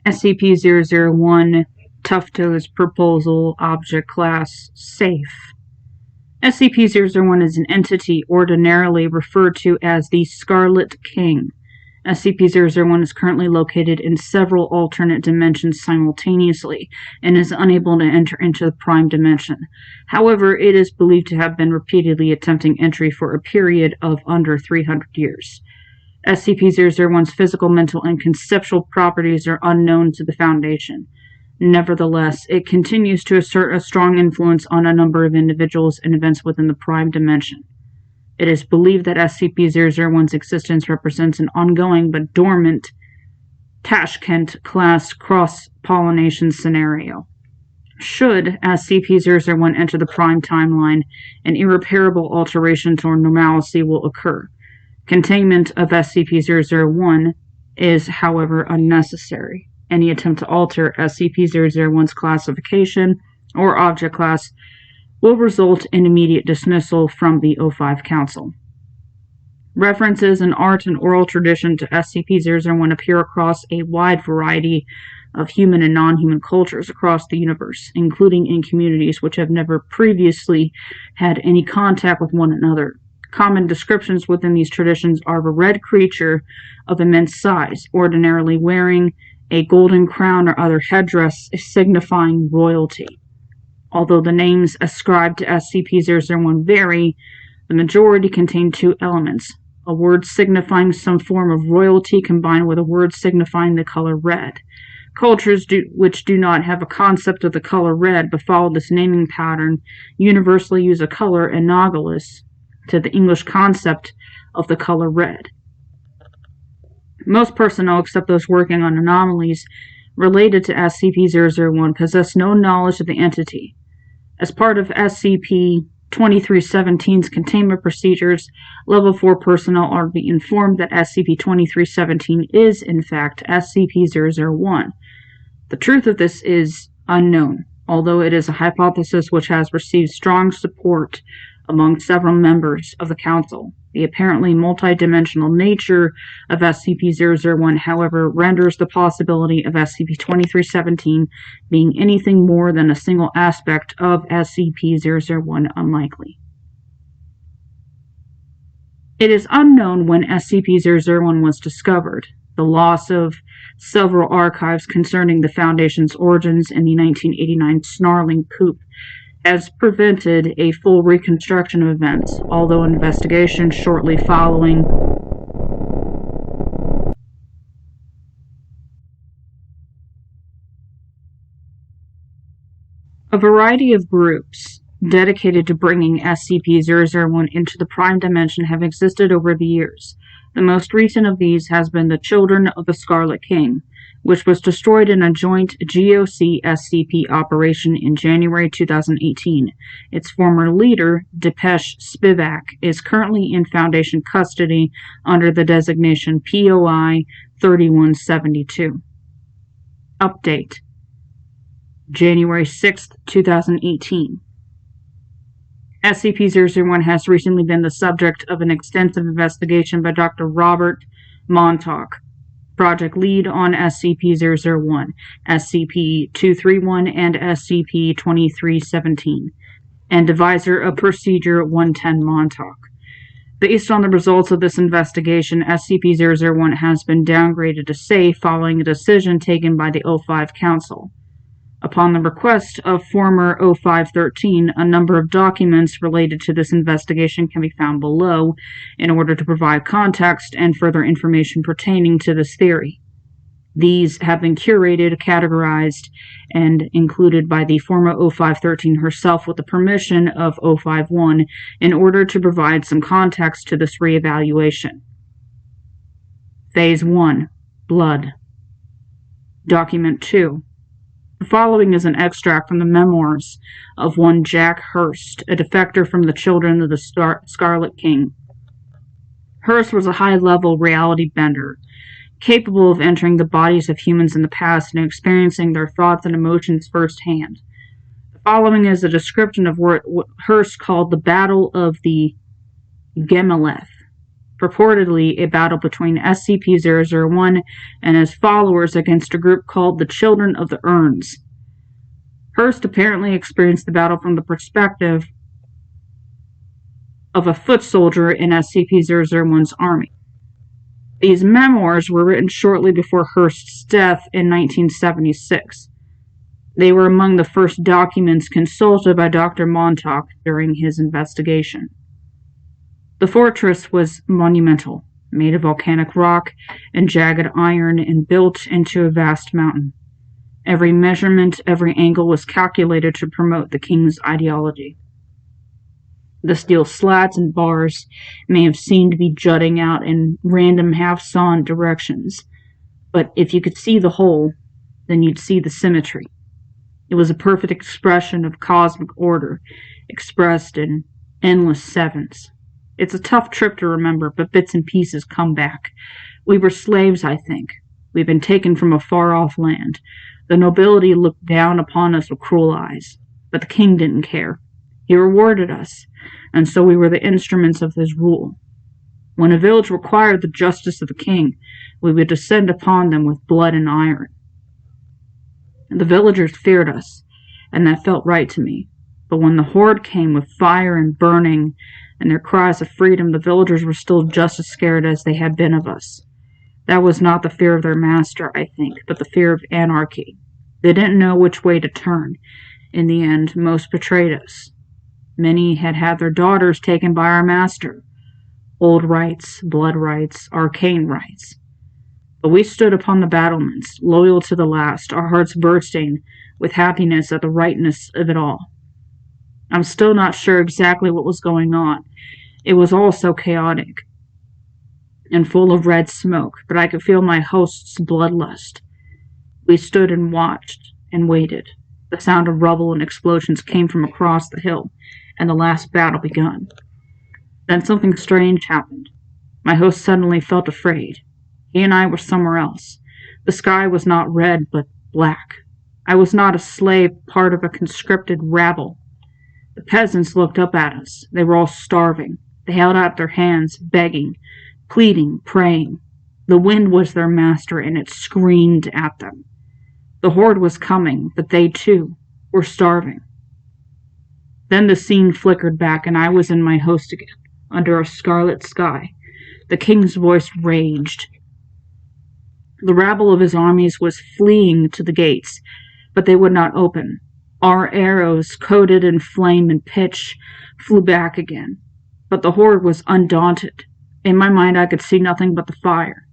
SCP-001 Tufto's Proposal Object Class Safe. SCP-001 is an entity ordinarily referred to as the Scarlet King. SCP-001 is currently located in several alternate dimensions simultaneously and is unable to enter into the Prime Dimension. However, it is believed to have been repeatedly attempting entry for a period of under 300 years. SCP-001's physical, mental, and conceptual properties are unknown to the Foundation. Nevertheless, it continues to assert a strong influence on a number of individuals and events within the Prime Dimension. It is believed that SCP-001's existence represents an ongoing but dormant Tashkent-class cross-pollination scenario. Should SCP-001 enter the Prime timeline, an irreparable alteration toward normalcy will occur. Containment of SCP-001 is, however, unnecessary. Any attempt to alter SCP-001's classification or object class will result in immediate dismissal from the O5 Council. References in art and oral tradition to SCP-001 appear across a wide variety of human and non-human cultures across the universe, including in communities which have never previously had any contact with one another. Common descriptions within these traditions are of a red creature of immense size, ordinarily wearing a golden crown or other headdress signifying royalty. Although the names ascribed to SCP-001 vary, the majority contain two elements: a word signifying some form of royalty combined with a word signifying the color red. Cultures which do not have a concept of the color red but follow this naming pattern universally use a color analogous to the English concept of the color red. Most personnel, except those working on anomalies related to SCP-001, possess no knowledge of the entity. As part of SCP-2317's containment procedures, Level 4 personnel are to be informed that SCP-2317 is, in fact, SCP-001. The truth of this is unknown, although it is a hypothesis which has received strong support among several members of the Council. The apparently multidimensional nature of SCP-001, however, renders the possibility of SCP-2317 being anything more than a single aspect of SCP-001 unlikely. It is unknown when SCP-001 was discovered. The loss of several archives concerning the Foundation's origins in the 1989 Snarling coup has prevented a full reconstruction of events, although investigations shortly following a variety of groups dedicated to bringing SCP-001 into the Prime Dimension have existed over the years. The most recent of these has been the Children of the Scarlet King, which was destroyed in a joint GOC-SCP operation in January 2018. Its former leader, Dipesh Spivak, is currently in Foundation custody under the designation POI 3172. Update: January 6, 2018. SCP-001 has recently been the subject of an extensive investigation by Dr. Robert Montauk, project lead on SCP-001, SCP-231, and SCP-2317, and devisor of Procedure 110 Montauk. Based on the results of this investigation, SCP-001 has been downgraded to safe following a decision taken by the O5 Council. Upon the request of former O5-13, a number of documents related to this investigation can be found below in order to provide context and further information pertaining to this theory. These have been curated, categorized, and included by the former O5-13 herself with the permission of O5-1 in order to provide some context to this reevaluation. Phase 1. Blood. Document 2. The following is an extract from the memoirs of one Jack Hurst, a defector from the Children of the Scarlet King. Hurst was a high-level reality bender, capable of entering the bodies of humans in the past and experiencing their thoughts and emotions firsthand. The following is a description of what Hurst called the Battle of the Gemeleth. purportedly a battle between SCP-001 and his followers against a group called the Children of the Urns. Hurst apparently experienced the battle from the perspective of a foot soldier in SCP-001's army. These memoirs were written shortly before Hurst's death in 1976. They were among the first documents consulted by Dr. Montauk during his investigation. The fortress was monumental, made of volcanic rock and jagged iron and built into a vast mountain. Every measurement, every angle was calculated to promote the king's ideology. The steel slats and bars may have seemed to be jutting out in random half-sawn directions, but if you could see the whole, then you'd see the symmetry. It was a perfect expression of cosmic order, expressed in endless sevens. It's a tough trip to remember, but bits and pieces come back. We were slaves, I think. We'd been taken from a far-off land. The nobility looked down upon us with cruel eyes, but the king didn't care. He rewarded us, and so we were the instruments of his rule. When a village required the justice of the king, we would descend upon them with blood and iron. The villagers feared us, and that felt right to me. But when the horde came with fire and burning and their cries of freedom, the villagers were still just as scared as they had been of us. That was not the fear of their master, I think, but the fear of anarchy. They didn't know which way to turn. In the end, most betrayed us. Many had had their daughters taken by our master. Old rights, blood rights, arcane rights. But we stood upon the battlements, loyal to the last, our hearts bursting with happiness at the rightness of it all. I'm still not sure exactly what was going on. It was all so chaotic and full of red smoke, but I could feel my host's bloodlust. We stood and watched and waited. The sound of rubble and explosions came from across the hill, and the last battle begun. Then something strange happened. My host suddenly felt afraid. He and I were somewhere else. The sky was not red, but black. I was not a slave, part of a conscripted rabble. The peasants looked up at us. They were all starving. They held out their hands, begging, pleading, praying. The wind was their master, and it screamed at them. The horde was coming, but they, too, were starving. Then the scene flickered back, and I was in my host again, under a scarlet sky. The king's voice raged. The rabble of his armies was fleeing to the gates, but they would not open. Our arrows, coated in flame and pitch, flew back again. But the horde was undaunted. In my mind I could see nothing but the fire.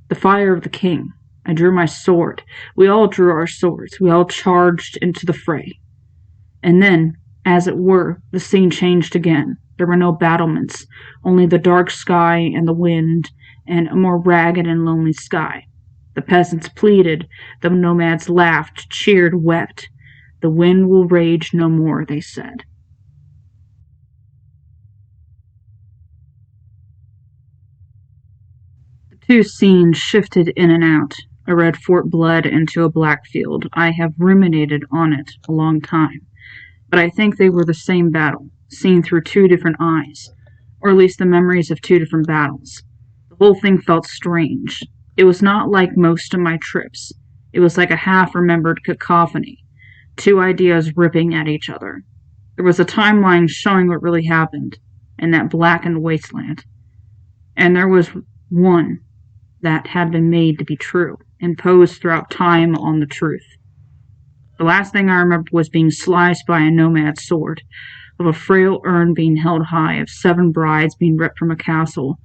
The fire of the king. I drew my sword. We all drew our swords. We all charged into the fray. And then, as it were, the scene changed again. There were no battlements, only the dark sky and the wind, and a more ragged and lonely sky. The peasants pleaded, the nomads laughed, cheered, wept. The wind will rage no more, they said. The two scenes shifted in and out. A red fort bled into a black field. I have ruminated on it a long time, but I think they were the same battle, seen through two different eyes, or at least the memories of two different battles. The whole thing felt strange. It was not like most of my trips. It was like a half-remembered cacophony, two ideas ripping at each other. There was a timeline showing what really happened in that blackened wasteland, and there was one that had been made to be true, imposed throughout time on the truth. The last thing I remember was being sliced by a nomad's sword, of a frail urn being held high, of 7 brides being ripped from a castle.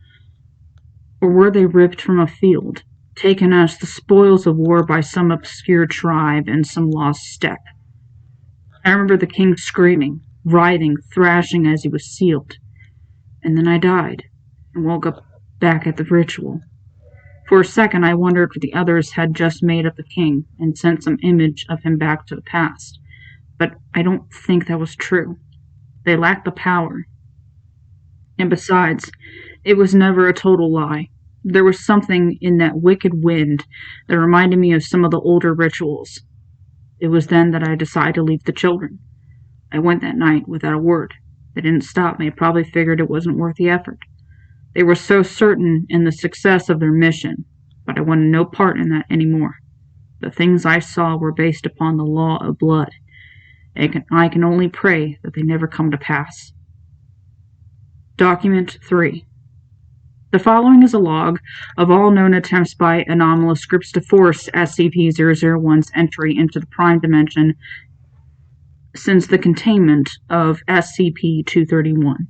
Or were they ripped from a field, taken as the spoils of war by some obscure tribe in some lost steppe? I remember the king screaming, writhing, thrashing as he was sealed. And then I died, and woke up back at the ritual. For a second I wondered if the others had just made up the king and sent some image of him back to the past. But I don't think that was true. They lacked the power. And besides, it was never a total lie. There was something in that wicked wind that reminded me of some of the older rituals. It was then that I decided to leave the children. I went that night without a word. They didn't stop me. Probably figured it wasn't worth the effort. They were so certain in the success of their mission, but I wanted no part in that anymore. The things I saw were based upon the law of blood. I can only pray that they never come to pass. Document 3. The following is a log of all known attempts by anomalous groups to force SCP-001's entry into the prime dimension since the containment of SCP-231.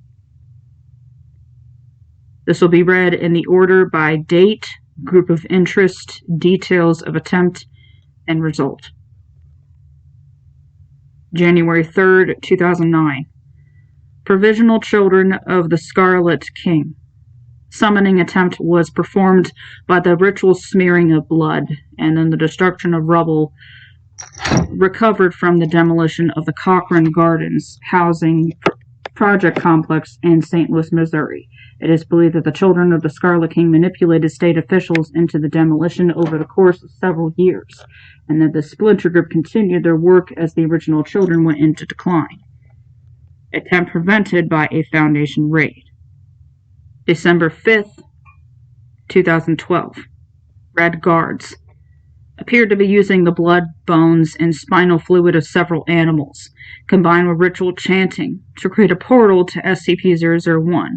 This will be read in the order by date, group of interest, details of attempt, and result. January 3rd, 2009. Provisional Children of the Scarlet King. Summoning attempt was performed by the ritual smearing of blood and then the destruction of rubble recovered from the demolition of the Cochrane Gardens housing project complex in St. Louis, Missouri. It is believed that the children of the Scarlet King manipulated state officials into the demolition over the course of several years, and that the splinter group continued their work as the original children went into decline. Attempt prevented by a Foundation raid. December 5th, 2012. Red Guards appeared to be using the blood, bones, and spinal fluid of several animals, combined with ritual chanting, to create a portal to SCP-001.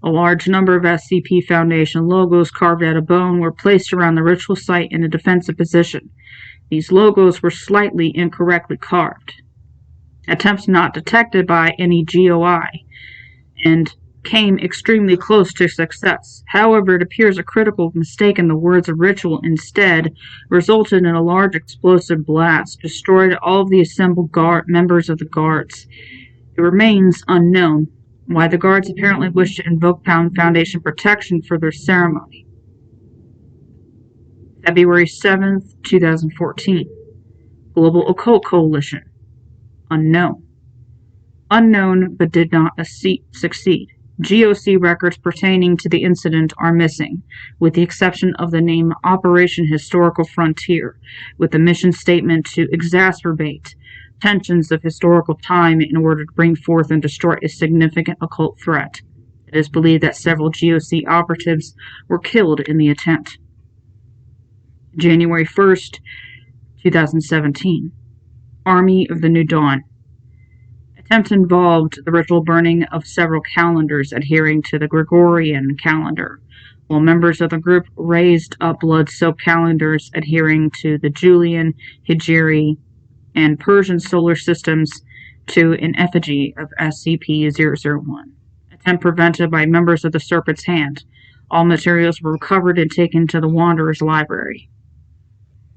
A large number of SCP Foundation logos carved out of bone were placed around the ritual site in a defensive position. These logos were slightly incorrectly carved. Attempts not detected by any GOI, and came extremely close to success. However, it appears a critical mistake in the words of ritual instead resulted in a large explosive blast, destroyed all of the assembled members of the guards. It remains unknown why the guards apparently wished to invoke Foundation protection for their ceremony. February 7th, 2014. Global Occult Coalition. Unknown. Unknown, but did not succeed. GOC records pertaining to the incident are missing, with the exception of the name Operation Historical Frontier, with the mission statement to exacerbate tensions of historical time in order to bring forth and destroy a significant occult threat. It is believed that several GOC operatives were killed in the attempt. January 1st, 2017. Army of the New Dawn. Attempt involved the ritual burning of several calendars adhering to the Gregorian calendar, while members of the group raised up blood-soaked calendars adhering to the Julian, Hijri, and Persian solar systems to an effigy of SCP-001. Attempt prevented by members of the Serpent's Hand. All materials were recovered and taken to the Wanderer's Library.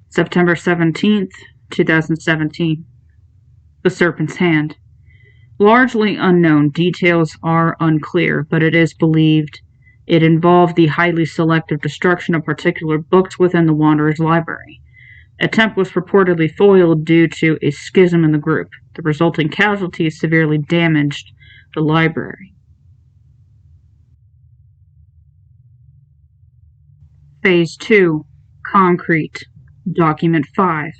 September 17th, 2017. The Serpent's Hand. Largely unknown, details are unclear, but it is believed it involved the highly selective destruction of particular books within the Wanderer's Library. Attempt was purportedly foiled due to a schism in the group. The resulting casualties severely damaged the library. Phase 2. Concrete. Document 5.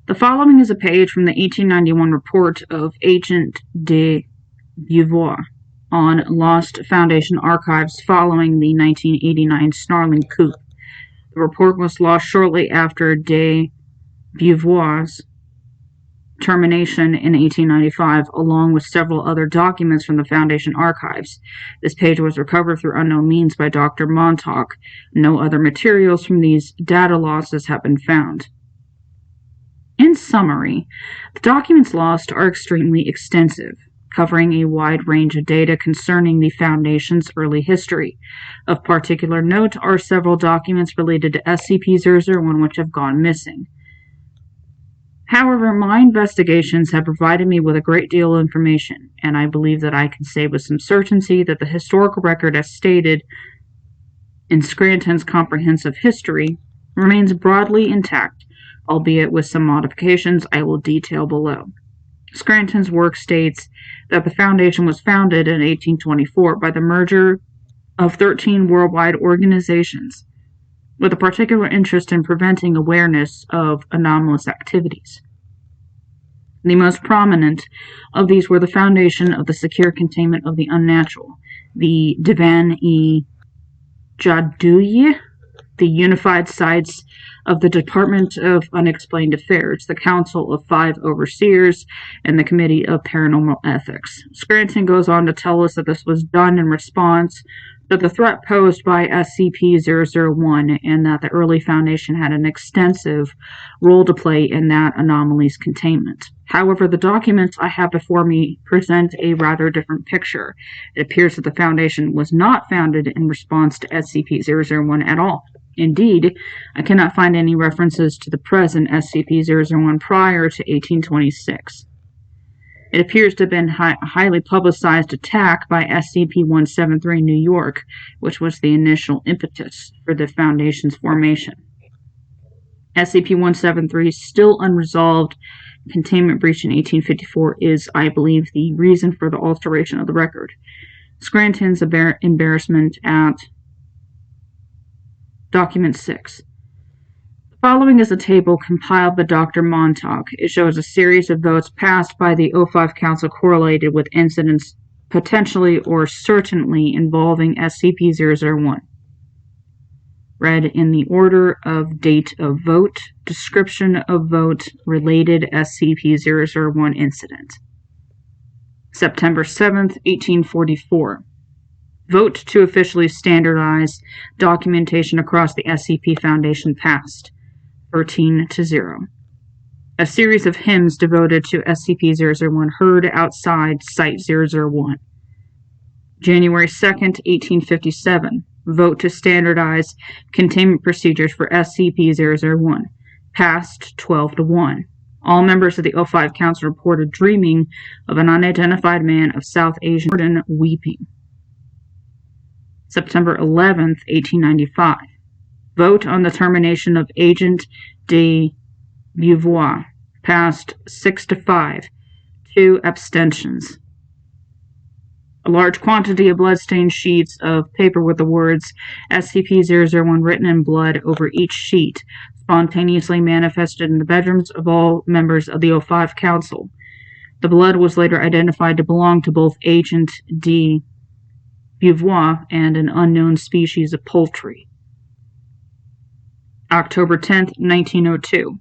The following is a page from the 1891 report of Agent de Beauvoir on Lost Foundation archives following the 1989 Snarling coup. The report was lost shortly after de Beauvoir's termination in 1895, along with several other documents from the Foundation archives. This page was recovered through unknown means by Dr. Montauk. No other materials from these data losses have been found. In summary, the documents lost are extremely extensive, covering a wide range of data concerning the Foundation's early history. Of particular note are several documents related to SCP-001 which have gone missing. However, my investigations have provided me with a great deal of information, and I believe that I can say with some certainty that the historical record as stated in Scranton's comprehensive history remains broadly intact, albeit with some modifications I will detail below. Scranton's work states that the Foundation was founded in 1824 by the merger of 13 worldwide organizations with a particular interest in preventing awareness of anomalous activities. The most prominent of these were the foundation of the secure containment of the unnatural, the Divan-e-Jadooyi, the unified sites of the Department of Unexplained Affairs, the Council of Five Overseers, and the Committee of Paranormal Ethics. Scranton goes on to tell us that this was done in response to the threat posed by SCP-001 and that the early Foundation had an extensive role to play in that anomaly's containment. However, the documents I have before me present a rather different picture. It appears that the Foundation was not founded in response to SCP-001 at all. Indeed, I cannot find any references to the present SCP-001 prior to 1826. It appears to have been a highly publicized attack by SCP-173 New York, which was the initial impetus for the Foundation's formation. SCP-173's still unresolved containment breach in 1854 is, I believe, the reason for the alteration of the record. Scranton's embarrassment at Document 6. The following is a table compiled by Dr. Montauk. It shows a series of votes passed by the O5 Council correlated with incidents potentially or certainly involving SCP-001. Read in the order of date of vote, description of vote, related SCP-001 incident. September 7th, 1844. Vote to officially standardize documentation across the SCP Foundation passed, 13-0. A series of hymns devoted to SCP-001 heard outside Site-001. January 2nd, 1857. Vote to standardize containment procedures for SCP-001, passed 12-1. All members of the O5 Council reported dreaming of an unidentified man of South Asian origin weeping. September 11th, 1895. Vote on the termination of Agent de Beauvoir. Passed 6-5. 2 abstentions. A large quantity of blood-stained sheets of paper with the words SCP-001 written in blood over each sheet spontaneously manifested in the bedrooms of all members of the O5 Council. The blood was later identified to belong to both Agent de Beauvoir and an unknown species of poultry. October 10th, 1902.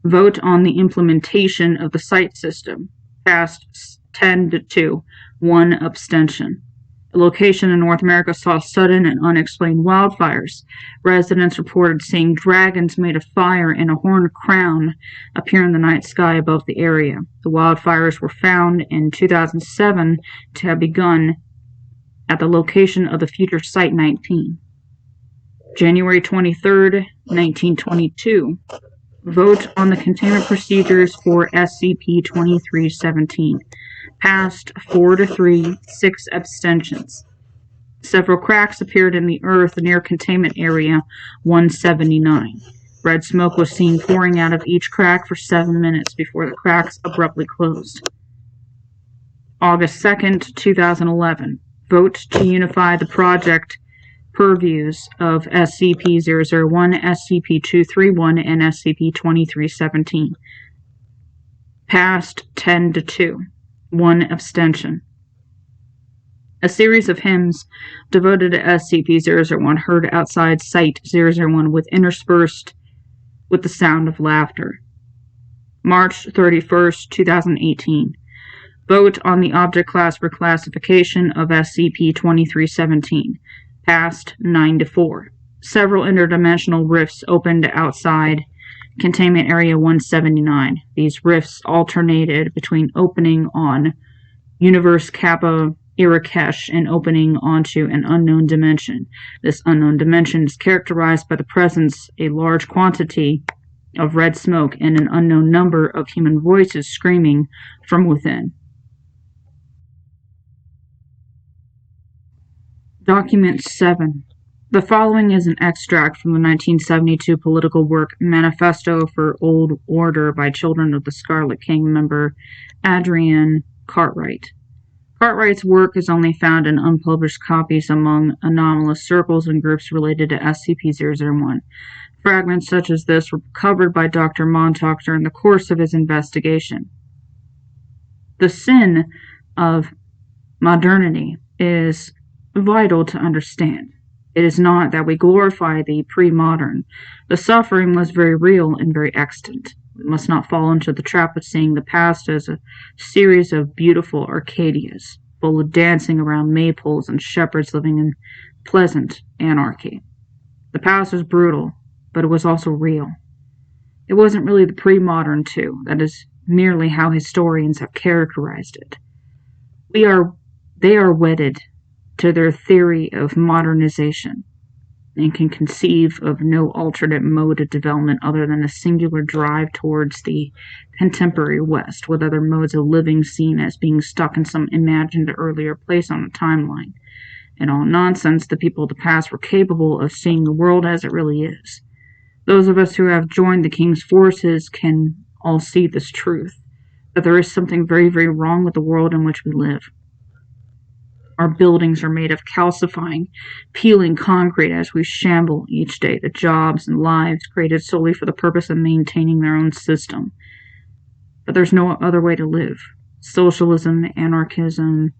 Vote on the implementation of the site system. Passed 10-2. 1 abstention. A location in North America saw sudden and unexplained wildfires. Residents reported seeing dragons made of fire in a horned crown appear in the night sky above the area. The wildfires were found in 2007 to have begun at the location of the future Site 19. January 23rd, 1922. Vote on the containment procedures for SCP-2317. Passed 4-3, 6 abstentions. Several cracks appeared in the earth near Containment Area 179. Red smoke was seen pouring out of each crack for 7 minutes before the cracks abruptly closed. August 2nd, 2011. Vote to unify the project purviews of SCP-001, SCP-231, and SCP-2317. Passed 10-2. 1 abstention. A series of hymns devoted to SCP-001 heard outside Site-001 with interspersed with the sound of laughter. March 31st, 2018. Vote on the object class reclassification of SCP-2317. Passed 9-4. Several interdimensional rifts opened outside Containment Area 179. These rifts alternated between opening on Universe Kappa Irakesh and opening onto an unknown dimension. This unknown dimension is characterized by the presence of a large quantity of red smoke and an unknown number of human voices screaming from within. Document 7. The following is an extract from the 1972 political work Manifesto for Old Order by Children of the Scarlet King member Adrienne Cartwright. Cartwright's work is only found in unpublished copies among anomalous circles and groups related to SCP-001. Fragments such as this were recovered by Dr. Montauk during the course of his investigation. The sin of modernity is vital to understand. It is not that we glorify the pre-modern. The suffering was very real and very extant. We must not fall into the trap of seeing the past as a series of beautiful Arcadias, full of dancing around maypoles and shepherds living in pleasant anarchy. The past was brutal, but it was also real. It wasn't really the pre-modern, too. That is merely how historians have characterized it. They are wedded to their theory of modernization and can conceive of no alternate mode of development other than a singular drive towards the contemporary West, with other modes of living seen as being stuck in some imagined earlier place on a timeline. In all nonsense, the people of the past were capable of seeing the world as it really is. Those of us who have joined the King's forces can all see this truth, that there is something very, very wrong with the world in which we live. Our buildings are made of calcifying, peeling concrete as we shamble each day the jobs and lives created solely for the purpose of maintaining their own system. But there's no other way to live. Socialism, anarchism,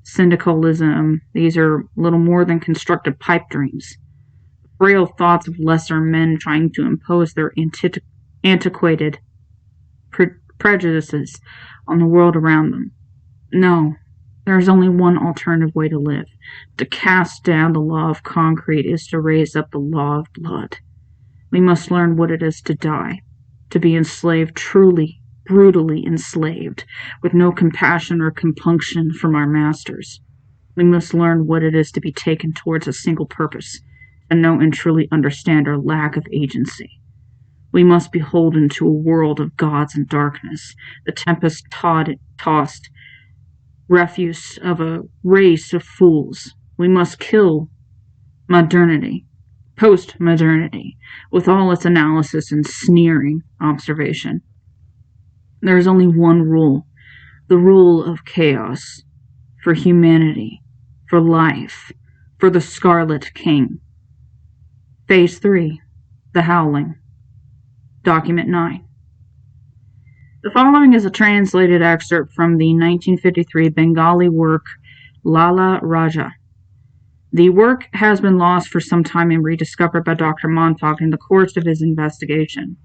syndicalism, these are little more than constructive pipe dreams. Frail thoughts of lesser men trying to impose their antiquated prejudices on the world around them. No. There is only one alternative way to live. To cast down the law of concrete is to raise up the law of blood. We must learn what it is to die, to be enslaved, truly, brutally enslaved, with no compassion or compunction from our masters. We must learn what it is to be taken towards a single purpose, and know and truly understand our lack of agency. We must be beholden to a world of gods and darkness, the tempest-tossed refuse of a race of fools. We must kill modernity, post-modernity, with all its analysis and sneering observation. There is only one rule, the rule of chaos, for humanity, for life, for the Scarlet King. Phase 3, The Howling. Document 9. The following is a translated excerpt from the 1953 Bengali work Lala Raja. The work has been lost for some time and rediscovered by Dr. Montauk in the course of his investigation.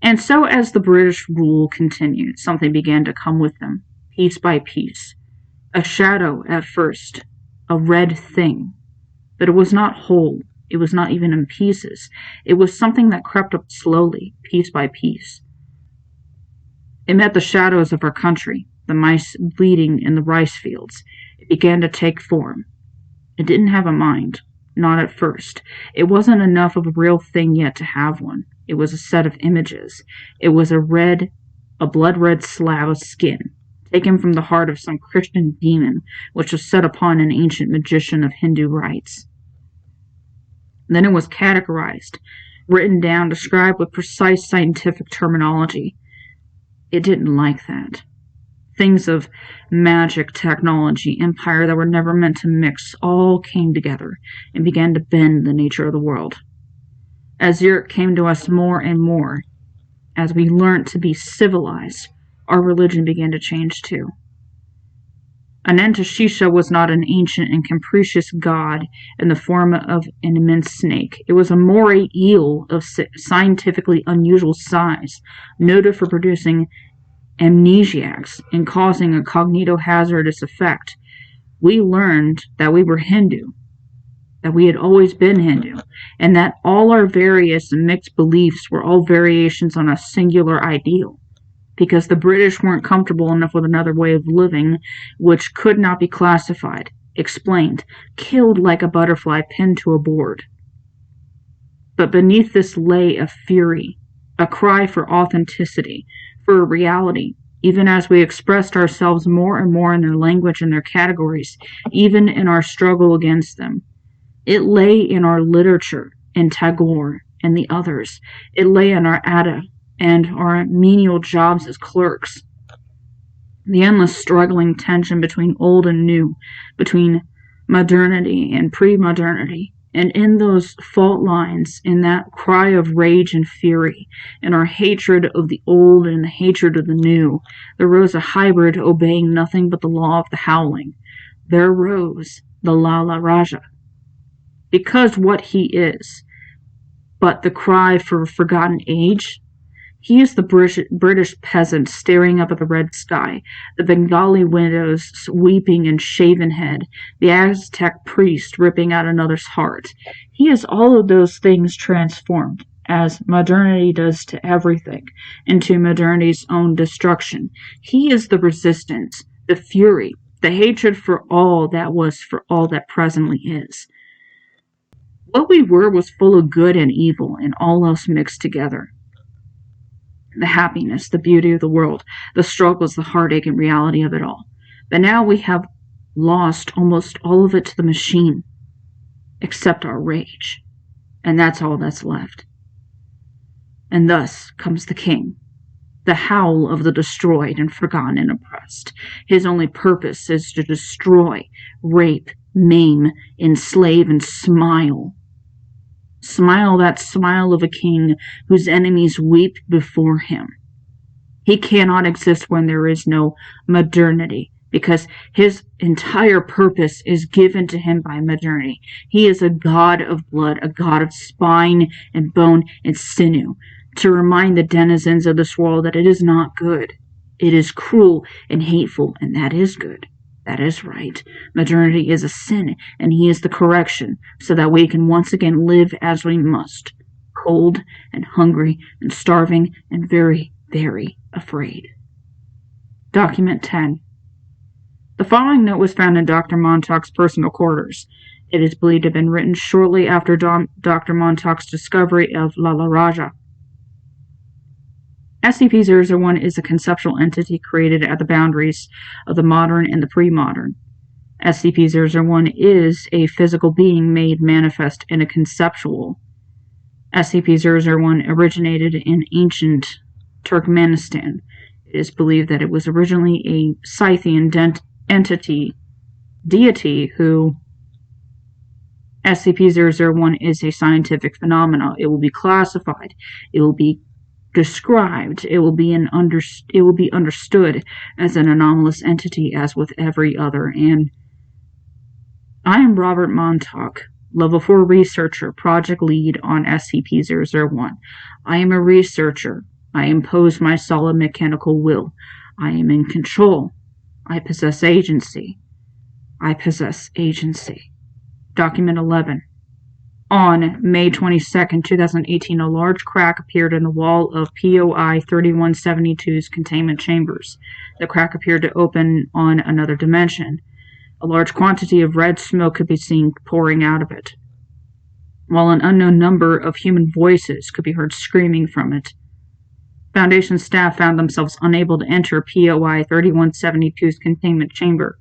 And so as the British rule continued, something began to come with them, piece by piece. A shadow at first, a red thing. But it was not whole. It was not even in pieces. It was something that crept up slowly, piece by piece. It met the shadows of our country, the mice bleeding in the rice fields. It began to take form. It didn't have a mind, not at first. It wasn't enough of a real thing yet to have one. It was a set of images. It was a blood-red slab of skin, taken from the heart of some Christian demon, which was set upon an ancient magician of Hindu rites. Then it was categorized, written down, described with precise scientific terminology. It didn't like that. Things of magic, technology, empire that were never meant to mix all came together and began to bend the nature of the world. As Europe came to us more and more, as we learnt to be civilized, our religion began to change too. Anantashisha was not an ancient and capricious god in the form of an immense snake. It was a moray eel of scientifically unusual size, noted for producing amnesiacs and causing a cognitohazardous effect. We learned that we were Hindu, that we had always been Hindu, and that all our various and mixed beliefs were all variations on a singular ideal. Because the British weren't comfortable enough with another way of living, which could not be classified, explained, killed like a butterfly pinned to a board. But beneath this lay a fury, a cry for authenticity, for reality, even as we expressed ourselves more and more in their language and their categories, even in our struggle against them. It lay in our literature, in Tagore and the others. It lay in our Ada and our menial jobs as clerks. The endless struggling tension between old and new, between modernity and pre-modernity, And in those fault lines, in that cry of rage and fury, in our hatred of the old and the hatred of the new, there rose a hybrid obeying nothing but the law of the howling. There rose the Lala Raja. Because what he is, but the cry for a forgotten age. He is the British peasant staring up at the red sky, the Bengali widows weeping in shaven head, the Aztec priest ripping out another's heart. He is all of those things transformed, as modernity does to everything, into modernity's own destruction. He is the resistance, the fury, the hatred for all that was, for all that presently is. What we were was full of good and evil, and all else mixed together. The happiness, the beauty of the world, the struggles, the heartache, and reality of it all. But now we have lost almost all of it to the machine, except our rage. And that's all that's left. And thus comes the king, the howl of the destroyed and forgotten and oppressed. His only purpose is to destroy, rape, maim, enslave, and smile. Smile that smile of a king whose enemies weep before him. He cannot exist when there is no modernity, because his entire purpose is given to him by modernity. He is a god of blood, a god of spine and bone and sinew, to remind the denizens of this world that it is not good. It is cruel and hateful, and that is good. That is right. Modernity is a sin, and he is the correction, so that we can once again live as we must, cold and hungry and starving and very, very afraid. Document 10. The following note was found in Dr. Montauk's personal quarters. It is believed to have been written shortly after Dr. Montauk's discovery of Lala Raja. SCP-001 is a conceptual entity created at the boundaries of the modern and the pre-modern. SCP-001 is a physical being made manifest in a conceptual. SCP-001 originated in ancient Turkmenistan. It is believed that it was originally a Scythian deity who... SCP-001 is a scientific phenomenon. It will be classified. It will be described. It will be understood as an anomalous entity as with every other. And I am Robert Montauk, Level 4 Researcher, Project Lead on SCP-001. I am a researcher. I impose my solid mechanical will. I am in control. I possess agency. I possess agency. Document 11. On May 22, 2018, a large crack appeared in the wall of POI 3172's containment chambers. The crack appeared to open on another dimension. A large quantity of red smoke could be seen pouring out of it, while an unknown number of human voices could be heard screaming from it. Foundation staff found themselves unable to enter POI 3172's containment chamber.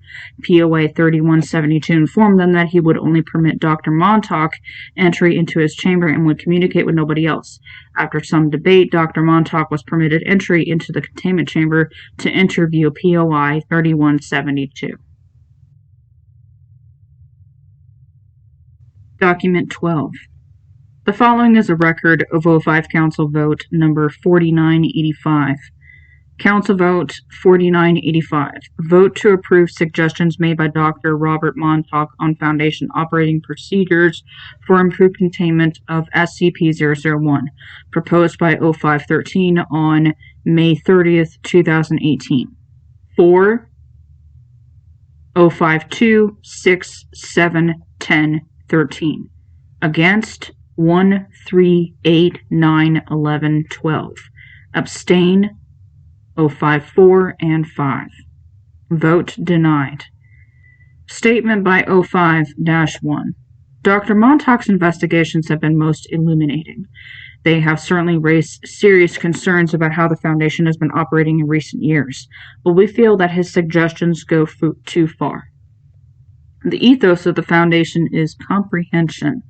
POI 3172 informed them that he would only permit Dr. Montauk entry into his chamber and would communicate with nobody else. After some debate, Dr. Montauk was permitted entry into the containment chamber to interview POI 3172. Document 12. The following is a record of O5 Council Vote number 4985. Council Vote 4985. Vote to approve suggestions made by Dr. Robert Montauk on Foundation operating procedures for improved containment of SCP-001, proposed by O513 on May 30th, 2018. 4, O52, 6, 7, 10, 13. Against 1, 3, 8, 9, 11, 12. Abstain 054 and 5. Vote denied. Statement by 05-1. Dr. Montauk's investigations have been most illuminating. They have certainly raised serious concerns about how the Foundation has been operating in recent years, but we feel that his suggestions go too far. The ethos of the Foundation is comprehension,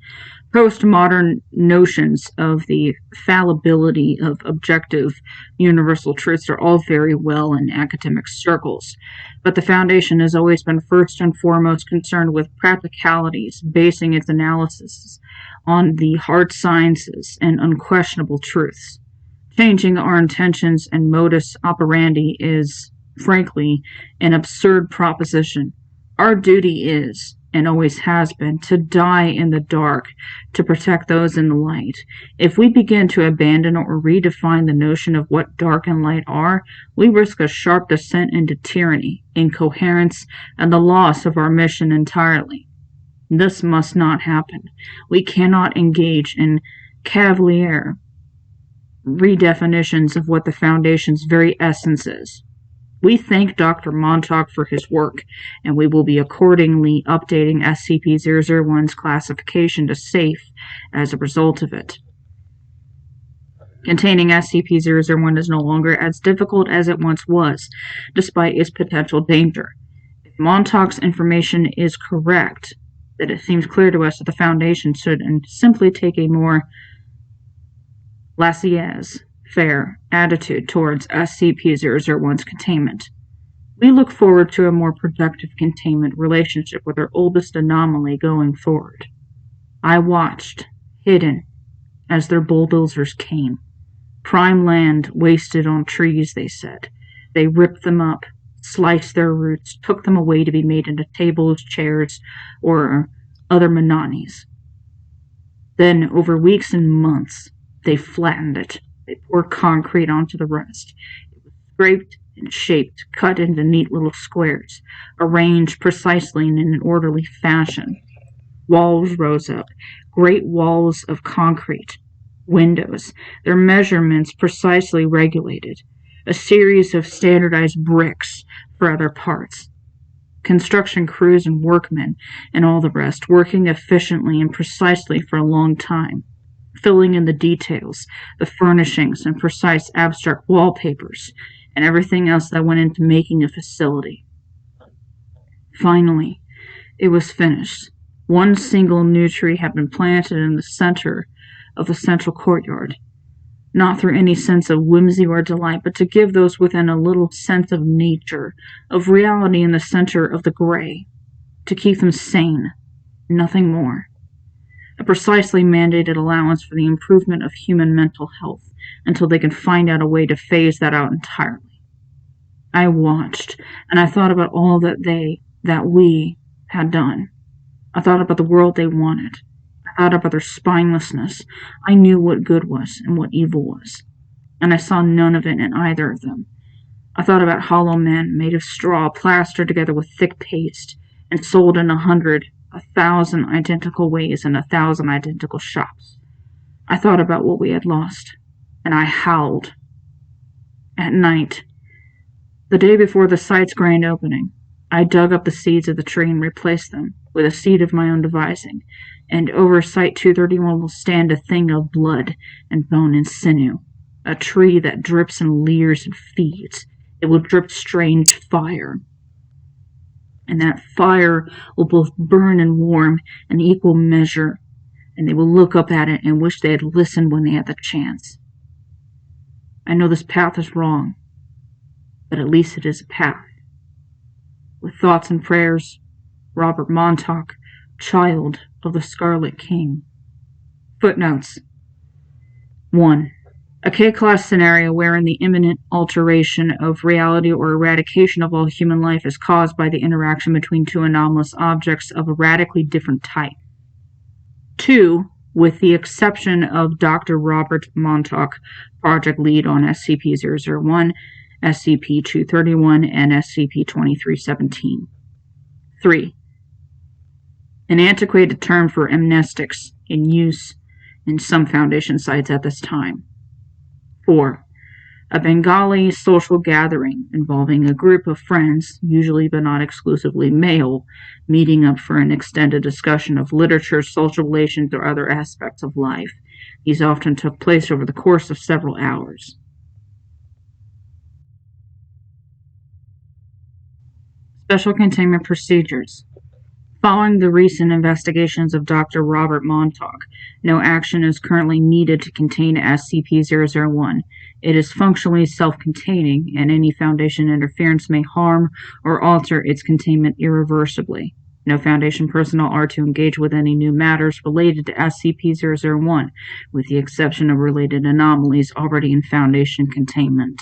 Postmodern notions of the fallibility of objective universal truths are all very well in academic circles, but the Foundation has always been first and foremost concerned with practicalities, basing its analysis on the hard sciences and unquestionable truths. Changing our intentions and modus operandi is, frankly, an absurd proposition. Our duty is, and always has been, to die in the dark to protect those in the light. If we begin to abandon or redefine the notion of what dark and light are, we risk a sharp descent into tyranny, incoherence, and the loss of our mission entirely. This must not happen. We cannot engage in cavalier redefinitions of what the Foundation's very essence is. We thank Dr. Montauk for his work, and we will be accordingly updating SCP-001's classification to safe as a result of it. Containing SCP-001 is no longer as difficult as it once was, despite its potential danger. If Montauk's information is correct, then it seems clear to us that the Foundation should simply take a more laissez-faire attitude towards SCP-001's containment. We look forward to a more productive containment relationship with our oldest anomaly going forward. I watched, hidden, as their bulldozers came. Prime land wasted on trees, they said. They ripped them up, sliced their roots, took them away to be made into tables, chairs, or other monotonies. Then, over weeks and months, they flattened it. They poured concrete onto the rest. It was scraped and shaped, cut into neat little squares, arranged precisely in an orderly fashion. Walls rose up, great walls of concrete. Windows, their measurements precisely regulated. A series of standardized bricks for other parts. Construction crews and workmen and all the rest, working efficiently and precisely for a long time, filling in the details, the furnishings, and precise abstract wallpapers, and everything else that went into making a facility. Finally, it was finished. One single new tree had been planted in the center of the central courtyard, not through any sense of whimsy or delight, but to give those within a little sense of nature, of reality in the center of the gray, to keep them sane, nothing more. A precisely mandated allowance for the improvement of human mental health until they can find out a way to phase that out entirely. I watched, and I thought about all that we had done. I thought about the world they wanted. I thought about their spinelessness. I knew what good was and what evil was, and I saw none of it in either of them. I thought about hollow men made of straw plastered together with thick paste and sold in 1,000 identical ways in 1,000 identical shops. I thought about what we had lost, and I howled. At night, the day before the site's grand opening, I dug up the seeds of the tree and replaced them with a seed of my own devising, and over Site 231 will stand a thing of blood and bone and sinew, a tree that drips and leers and feeds. It will drip strange fire, and that fire will both burn and warm in equal measure, and they will look up at it and wish they had listened when they had the chance. I know this path is wrong, but at least it is a path. With thoughts and prayers, Robert Montauk, child of the Scarlet King. Footnotes. 1. A K-class scenario wherein the imminent alteration of reality or eradication of all human life is caused by the interaction between two anomalous objects of a radically different type. 2. With the exception of Dr. Robert Montauk, project lead on SCP-001, SCP-231, and SCP-2317. 3. An antiquated term for amnestics in use in some Foundation sites at this time. 4. A Bengali social gathering involving a group of friends, usually but not exclusively male, meeting up for an extended discussion of literature, social relations, or other aspects of life. These often took place over the course of several hours. Special containment procedures. Following the recent investigations of Dr. Robert Montauk, no action is currently needed to contain SCP-001. It is functionally self-containing, and any Foundation interference may harm or alter its containment irreversibly. No Foundation personnel are to engage with any new matters related to SCP-001, with the exception of related anomalies already in Foundation containment.